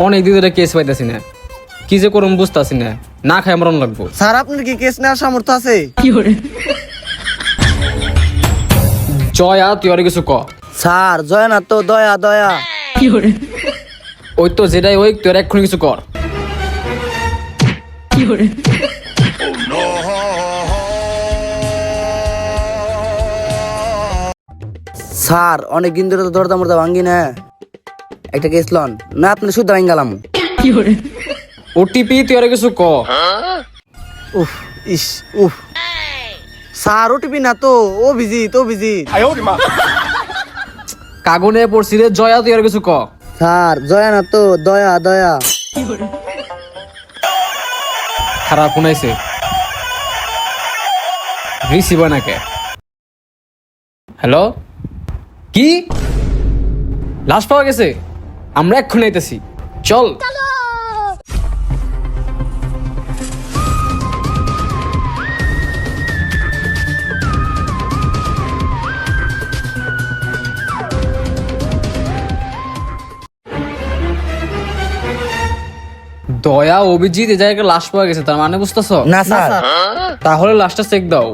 অনেক দিন ধরে কেস পাইতেছি না, কি যে করুম বুঝতেছি না, না খাই মরণ লাগবো। স্যার আপনার কি কেস নেওয়ার সামর্থ্য আছে? জয়া তুই আর কিছু ক। স্যার জয় না তো দয়া দয়া। ওই তো যেটাই ওই তুই আর এক্ষুনি কিছু কর। স্যার অনেকদিন ধরে তো দরদা মরদা ভাঙ্গি না, একটা কেস লন না আপনি শুদ্ধ ভাঙ্গালাম। ওটিপি তুই আর কিছু ক। উফ ইস উফ স্যার ওটিপি না তো অভিজিৎ অভিজিৎ। কাগনে পড়ছি রে, জয়া তুই আর কিছু ক। স্যার জয়া না তো দয়া দয়া। খারাপ শুনাইছে, রিসিভ হয় নাকে। হ্যালো, কি লাশ পাওয়া গেছে? আমরা এক্ষুনি আইতেছি, চল। দয়া অভিজিৎ এই জায়গায় লাশ পাওয়া গেছে, তার মানে বুঝতেছ? না স্যার। তাহলে লাশটা চেক দাও।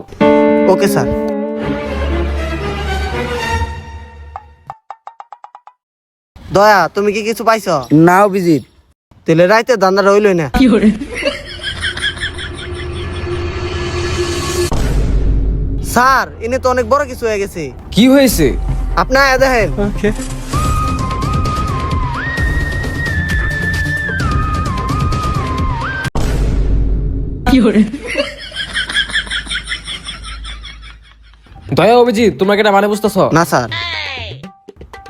Okay sir. দয়া তুমি কি কিছু পাইছো? না অভিজিৎ। তেলে রাইতে দান্দা রইলই না। স্যার ইনি তো অনেক বড় কিছু হয়ে গেছে। কি হয়েছে? আপনি আয়া দেখেন। দয়া অভিজিৎ তোমরা কি এটা মানে বুঝতেছ? না স্যার।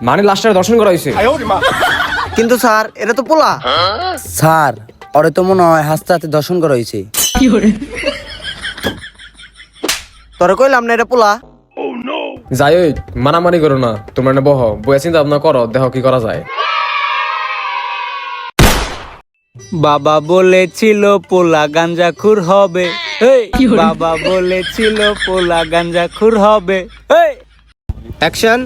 মানে লাশটা দর্শন করা হয়েছে। কিন্তু স্যার এটা তো পোলা। স্যার ওরে তো মনে হয় হাসতে হাতে দর্শন করা হয়েছে। তোরে কইলাম না এটা পোলা। যাই ওই মানামানি করো না, তোমরা না বহ বইয়া চিন্তা ভাবনা করো, দেখো কি করা যায়। বাবা বলেছিল পোলা গাঞ্জাখুর হবে, বাবা বলেছিল পোলা গাঞ্জাখুর হবে। অ্যাকশন।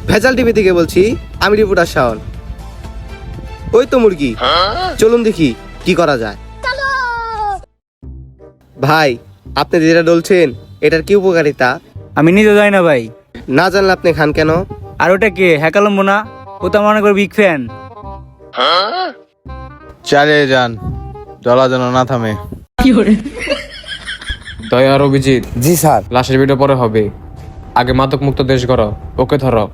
ভেজাল টিভি থেকে বলছি, আমি রিপোর্টার শাওন। ওই তো মুরগি, চলুন দেখি কি করা যায়। ভাই আপনি যেটা বলছেন এটার কি উপকারিতা? আমি নিজে যাই না ভাই। না জানলে আপনি খান কেন? আর ওটা কে হ্যাকালম্ব না? ও তো মনে করে বিগ ফ্যান। চালিয়ে যান, জলা যেন না থামে। দয়া আর অভিজিৎ, জি স্যার। লাশের ভিডিও পরে হবে, আগে মাদক মুক্ত দেশ করো। ওকে ধরো।